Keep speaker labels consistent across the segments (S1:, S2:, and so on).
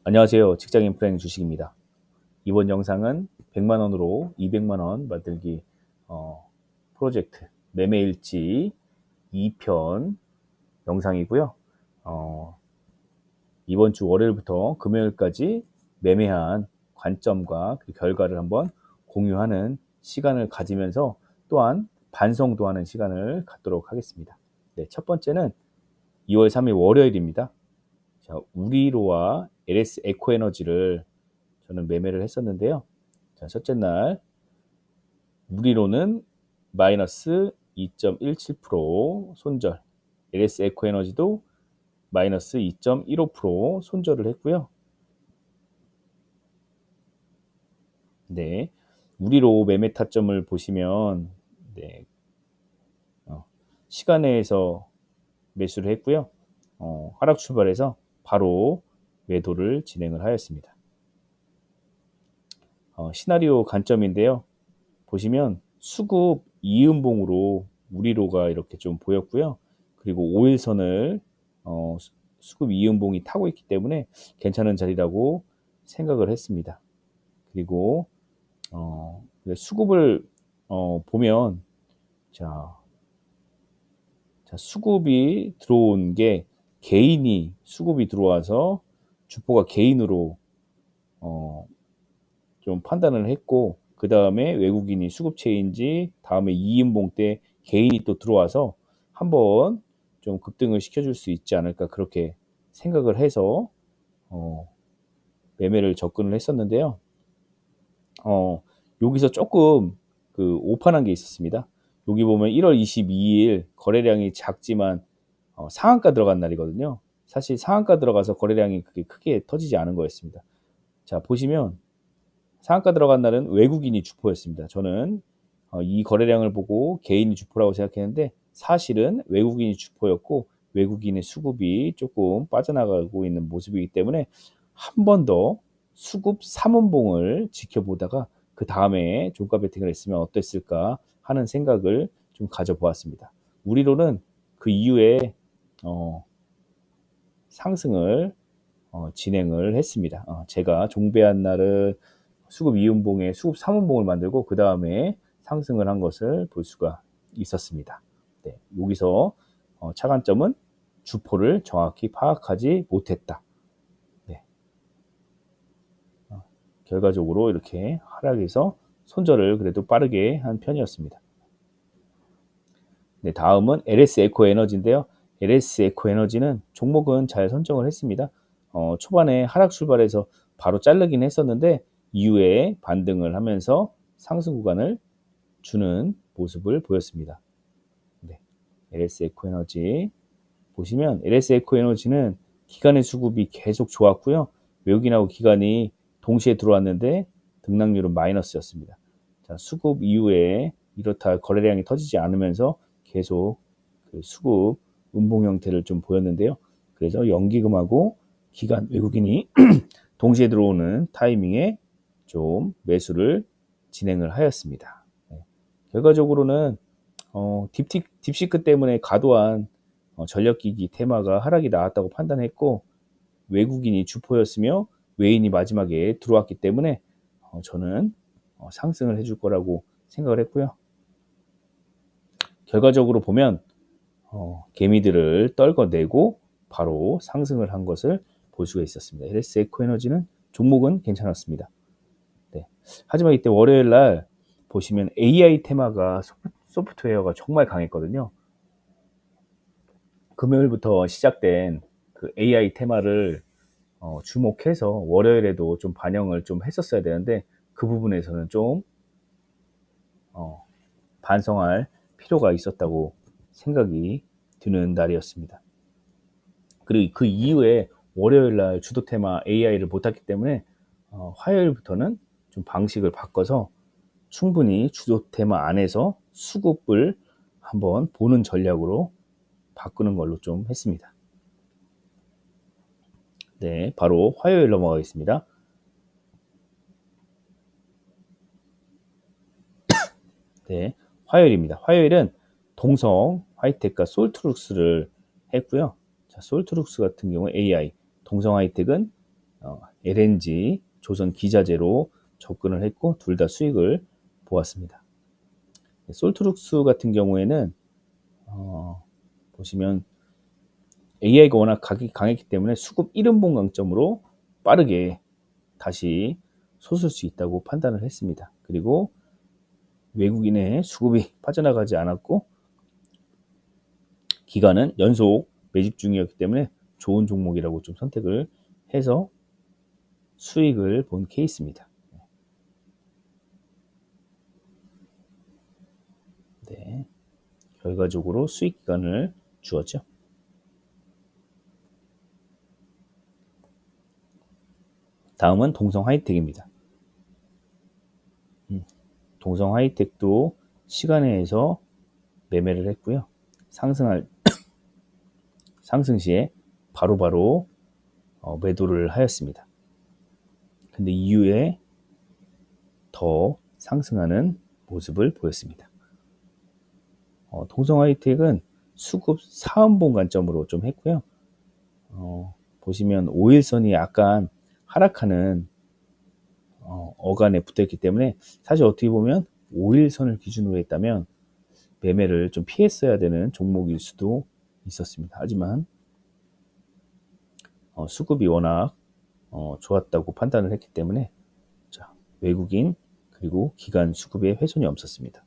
S1: 안녕하세요. 직장인 플래닝 주식입니다. 이번 영상은 100만원으로 200만원 만들기 프로젝트 매매일지 2편 영상이고요. 이번 주 월요일부터 금요일까지 매매한 관점과 그 결과를 한번 공유하는 시간을 가지면서 또한 반성도 하는 시간을 갖도록 하겠습니다. 네, 첫 번째는 2월 3일 월요일입니다. 자, 우리로와 LS 에코에너지를 저는 매매를 했었는데요. 자, 첫째 날 우리로는 마이너스 2.17% 손절, LS 에코에너지도 마이너스 2.15% 손절을 했고요. 네, 우리로 매매 타점을 보시면 네, 시간에서 매수를 했고요. 하락 출발해서 바로 매도를 진행을 하였습니다. 시나리오 관점인데요. 보시면 수급 이음봉으로 우리로가 이렇게 좀 보였고요. 그리고 5일선을 수급 이음봉이 타고 있기 때문에 괜찮은 자리라고 생각을 했습니다. 그리고 수급을 보면 자 수급이 들어온 게 개인이 수급이 들어와서 주포가 개인으로 좀 판단을 했고, 그 다음에 외국인이 수급체인지 다음에 2인봉 때 개인이 또 들어와서 한번 좀 급등을 시켜줄 수 있지 않을까 그렇게 생각을 해서 매매를 접근을 했었는데요. 여기서 조금 그 오판한 게 있었습니다. 여기 보면 1월 22일 거래량이 작지만 상한가 들어간 날이거든요. 사실 상한가 들어가서 거래량이 그게 크게 터지지 않은 거였습니다. 자, 보시면 상한가 들어간 날은 외국인이 주포였습니다. 저는 이 거래량을 보고 개인이 주포라고 생각했는데 사실은 외국인이 주포였고 외국인의 수급이 조금 빠져나가고 있는 모습이기 때문에 한 번 더 수급 3원봉을 지켜보다가 그 다음에 종가 베팅을 했으면 어땠을까 하는 생각을 좀 가져보았습니다. 우리로는 그 이후에 상승을 진행을 했습니다. 제가 종배한 날은 수급 2원봉에 수급 3원봉을 만들고 그 다음에 상승을 한 것을 볼 수가 있었습니다. 네, 여기서 차관점은 주포를 정확히 파악하지 못했다. 네. 결과적으로 이렇게 하락해서 손절을 그래도 빠르게 한 편이었습니다. 네, 다음은 LS 에코에너지인데요. LS 에코에너지는 종목은 잘 선정을 했습니다. 초반에 하락 출발해서 바로 자르긴 했었는데 이후에 반등을 하면서 상승 구간을 주는 모습을 보였습니다. 네, LS 에코에너지 보시면 LS 에코에너지는 기관의 수급이 계속 좋았고요. 외국인하고 기관이 동시에 들어왔는데 등락률은 마이너스였습니다. 자, 수급 이후에 이렇다 거래량이 터지지 않으면서 계속 그 수급 음봉 형태를 좀 보였는데요. 그래서 연기금하고 기관 외국인이 동시에 들어오는 타이밍에 좀 매수를 진행을 하였습니다. 네. 결과적으로는 딥시크 때문에 과도한 전력기기 테마가 하락이 나왔다고 판단했고 외국인이 주포였으며 외인이 마지막에 들어왔기 때문에 저는 상승을 해줄 거라고 생각을 했고요. 결과적으로 보면 개미들을 떨궈내고 바로 상승을 한 것을 볼 수가 있었습니다. LS 에코에너지는 종목은 괜찮았습니다. 네. 하지만 이때 월요일 날 보시면 AI 테마가 소프트웨어가 정말 강했거든요. 금요일부터 시작된 그 AI 테마를 주목해서 월요일에도 좀 반영을 좀 했었어야 되는데 그 부분에서는 좀 반성할 필요가 있었다고 생각이 드는 날이었습니다. 그리고 그 이후에 월요일 날 주도 테마 AI를 못했기 때문에 화요일부터는 좀 방식을 바꿔서 충분히 주도 테마 안에서 수급을 한번 보는 전략으로 바꾸는 걸로 좀 했습니다. 네, 바로 화요일 넘어가겠습니다. 네, 화요일입니다. 화요일은 동성 하이텍과 솔트룩스를 했고요. 자, 솔트룩스 같은 경우 AI, 동성 하이텍은 LNG, 조선 기자재로 접근을 했고 둘 다 수익을 보았습니다. 솔트룩스 같은 경우에는 보시면 AI가 워낙 강했기 때문에 수급 1음봉 강점으로 빠르게 다시 솟을 수 있다고 판단을 했습니다. 그리고 외국인의 수급이 빠져나가지 않았고 기간은 연속 매집 중이었기 때문에 좋은 종목이라고 좀 선택을 해서 수익을 본 케이스입니다. 네, 결과적으로 수익 기간을 주었죠. 다음은 동성 하이텍입니다. 동성 하이텍도 시간에서 매매를 했고요. 상승 시에 바로바로 매도를 하였습니다. 근데 이후에 더 상승하는 모습을 보였습니다. 동성 하이텍은 수급 4음봉 관점으로 좀 했고요. 보시면 5일선이 약간 하락하는 어간에 붙어있기 때문에 사실 어떻게 보면 5일선을 기준으로 했다면 매매를 좀 피했어야 되는 종목일 수도 있었습니다. 하지만 수급이 워낙 좋았다고 판단을 했기 때문에 외국인 그리고 기관 수급에 훼손이 없었습니다.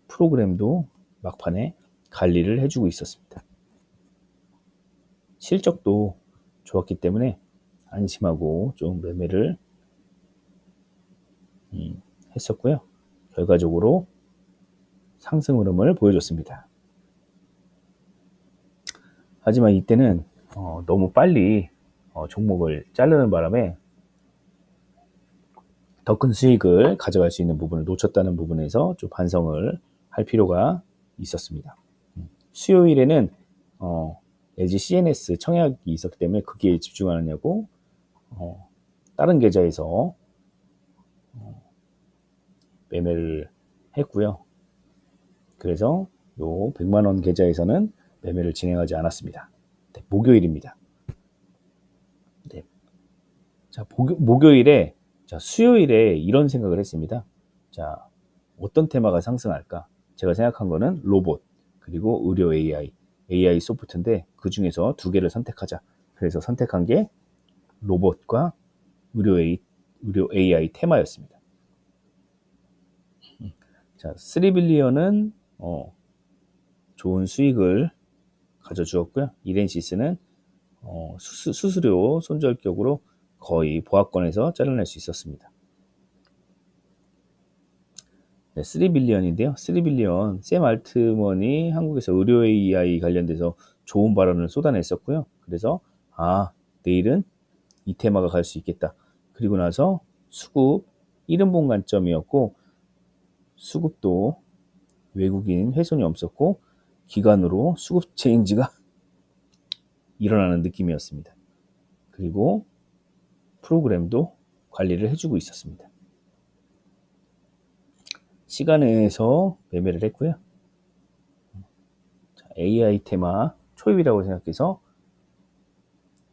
S1: 프로그램도 막판에 관리를 해주고 있었습니다. 실적도 좋았기 때문에 안심하고 좀 매매를 했었고요. 결과적으로 상승 흐름을 보여줬습니다. 하지만 이때는 너무 빨리 종목을 자르는 바람에 더 큰 수익을 가져갈 수 있는 부분을 놓쳤다는 부분에서 좀 반성을 할 필요가 있었습니다. 수요일에는 LG CNS 청약이 있었기 때문에 그게 집중하느냐고 다른 계좌에서 매매를 했고요. 그래서 요 100만원 계좌에서는 매매를 진행하지 않았습니다. 네, 목요일입니다. 네. 자, 목요일에 수요일에 이런 생각을 했습니다. 자, 어떤 테마가 상승할까? 제가 생각한 거는 로봇 그리고 의료 AI 소프트인데 그 중에서 두 개를 선택하자. 그래서 선택한 게 로봇과 의료 AI 테마였습니다. 자, 3빌리언은 좋은 수익을 가져주었고요. 이렌시스는 수수료 손절격으로 거의 보합권에서 잘라낼 수 있었습니다. 네, 3빌리언인데요. 3빌리언, 샘 알트먼이 한국에서 의료 AI 관련돼서 좋은 발언을 쏟아냈었고요. 그래서 내일은 이 테마가 갈 수 있겠다. 그리고 나서 수급 1음봉 관점이었고 수급도 외국인 훼손이 없었고 기간으로 수급 체인지가 일어나는 느낌이었습니다. 그리고 프로그램도 관리를 해주고 있었습니다. 시간에서 매매를 했고요. AI 테마 초입이라고 생각해서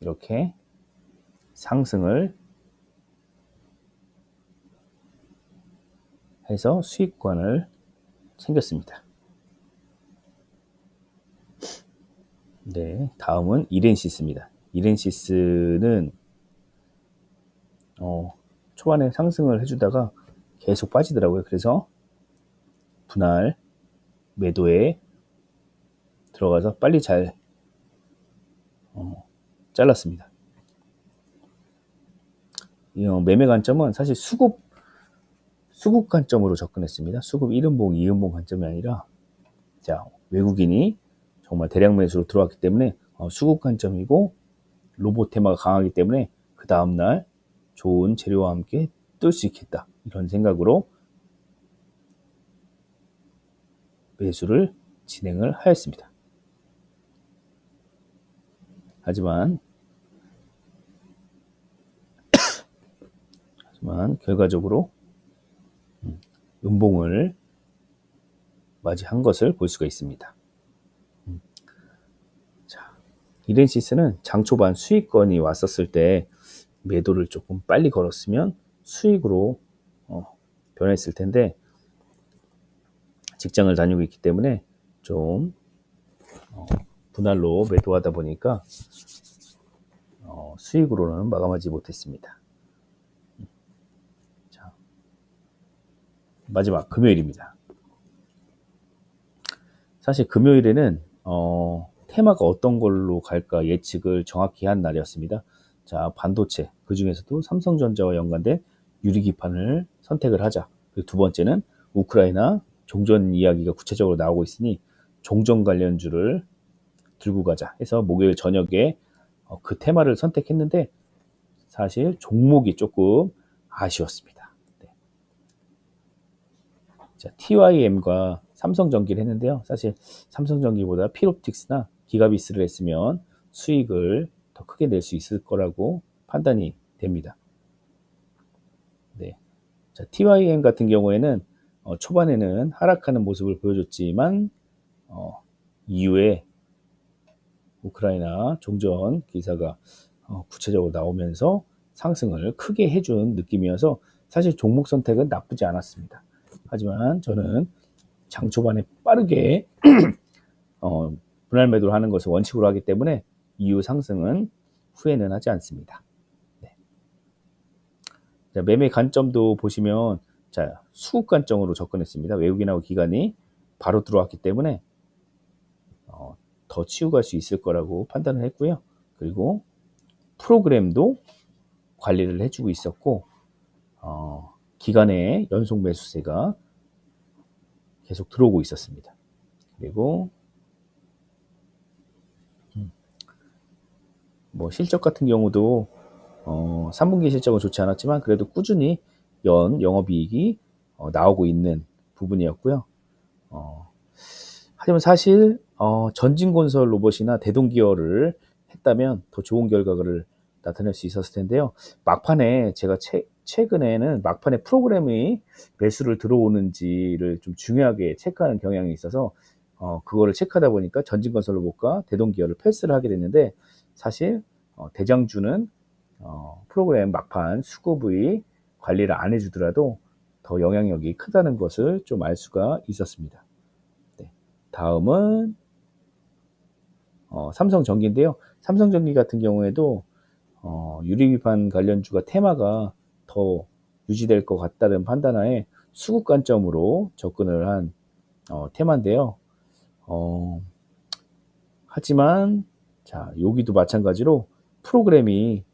S1: 이렇게 상승을 해서 수익권을 챙겼습니다. 네, 다음은 이렌시스입니다. 이렌시스는 초반에 상승을 해주다가 계속 빠지더라고요. 그래서 분할 매도에 들어가서 빨리 잘 잘랐습니다. 매매 관점은 사실 수급 관점으로 접근했습니다. 수급 1음봉, 2음봉 관점이 아니라 외국인이 정말 대량 매수로 들어왔기 때문에 수급 관점이고 로봇 테마가 강하기 때문에 그 다음날 좋은 재료와 함께 뜰 수 있겠다. 이런 생각으로 매수를 진행을 하였습니다. 하지만 결과적으로 음봉을 맞이한 것을 볼 수가 있습니다. 자, 이렌시스는 장 초반 수익권이 왔었을 때 매도를 조금 빨리 걸었으면 수익으로 변했을 텐데 직장을 다니고 있기 때문에 좀 분할로 매도하다 보니까 수익으로는 마감하지 못했습니다. 자, 마지막 금요일입니다. 사실 금요일에는 테마가 어떤 걸로 갈까 예측을 정확히 한 날이었습니다. 자, 반도체, 그 중에서도 삼성전자와 연관된 유리기판을 선택을 하자. 그리고 두 번째는 우크라이나 종전 이야기가 구체적으로 나오고 있으니 종전 관련주를 들고 가자 해서 목요일 저녁에 그 테마를 선택했는데 사실 종목이 조금 아쉬웠습니다. 네. 자, TYM과 삼성전기를 했는데요. 사실 삼성전기보다 필옵틱스나 기가비스를 했으면 수익을 더 크게 낼 수 있을 거라고 판단이 됩니다. 네. 자, TYM 같은 경우에는 초반에는 하락하는 모습을 보여줬지만 이후에 우크라이나 종전 기사가 구체적으로 나오면서 상승을 크게 해준 느낌이어서 사실 종목 선택은 나쁘지 않았습니다. 하지만 저는 장 초반에 빠르게 분할 매도를 하는 것을 원칙으로 하기 때문에 이후 상승은 후회는 하지 않습니다. 네. 자, 매매 관점도 보시면 자, 수급 관점으로 접근했습니다. 외국인하고 기관이 바로 들어왔기 때문에 더 치고 갈 수 있을 거라고 판단을 했고요. 그리고 프로그램도 관리를 해주고 있었고 기간의 연속 매수세가 계속 들어오고 있었습니다. 그리고 뭐 실적 같은 경우도 3분기 실적은 좋지 않았지만 그래도 꾸준히 영업이익이 나오고 있는 부분이었고요. 하지만 사실 전진건설 로봇이나 대동기어를 했다면 더 좋은 결과를 나타낼 수 있었을 텐데요. 막판에 제가 최근에는 막판에 프로그램이 매수를 들어오는지를 좀 중요하게 체크하는 경향이 있어서 그거를 체크하다 보니까 전진건설 로봇과 대동기어를 패스를 하게 됐는데 사실 대장주는 프로그램 막판 수급의 관리를 안 해주더라도 더 영향력이 크다는 것을 좀 알 수가 있었습니다. 네. 다음은 삼성전기인데요. 삼성전기 같은 경우에도 유리기판 관련주가 테마가 더 유지될 것 같다는 판단하에 수급 관점으로 접근을 한 테마인데요. 하지만 자, 여기도 마찬가지로 프로그램이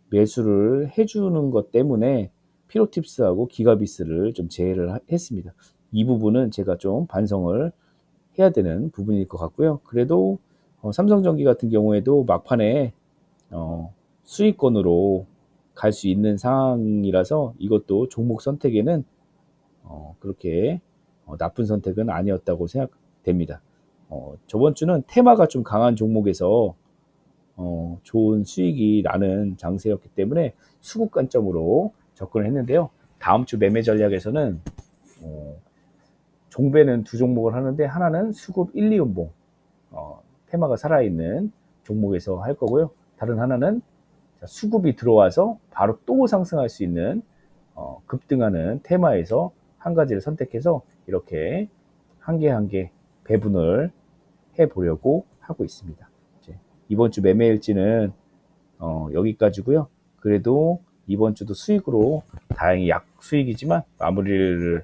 S1: 매수를 해주는 것 때문에 피로팁스하고 기가비스를 좀 제외를 했습니다. 이 부분은 제가 좀 반성을 해야 되는 부분일 것 같고요. 그래도 삼성전기 같은 경우에도 막판에 수익권으로 갈 수 있는 상황이라서 이것도 종목 선택에는 그렇게 나쁜 선택은 아니었다고 생각됩니다. 저번 주는 테마가 좀 강한 종목에서 좋은 수익이 나는 장세였기 때문에 수급 관점으로 접근을 했는데요. 다음 주 매매 전략에서는 종배는 두 종목을 하는데 하나는 수급 1, 2연봉 테마가 살아있는 종목에서 할 거고요. 다른 하나는 수급이 들어와서 바로 또 상승할 수 있는 급등하는 테마에서 한 가지를 선택해서 이렇게 한 개 한 개 배분을 해보려고 하고 있습니다. 이번 주 매매 일지는 여기까지고요. 그래도 이번 주도 수익으로 다행히 약수익이지만 마무리를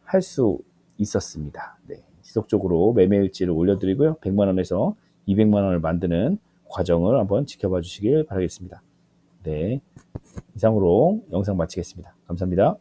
S1: 할 수 있었습니다. 네, 지속적으로 매매 일지를 올려드리고요. 100만 원에서 200만 원을 만드는 과정을 한번 지켜봐 주시길 바라겠습니다. 네, 이상으로 영상 마치겠습니다. 감사합니다.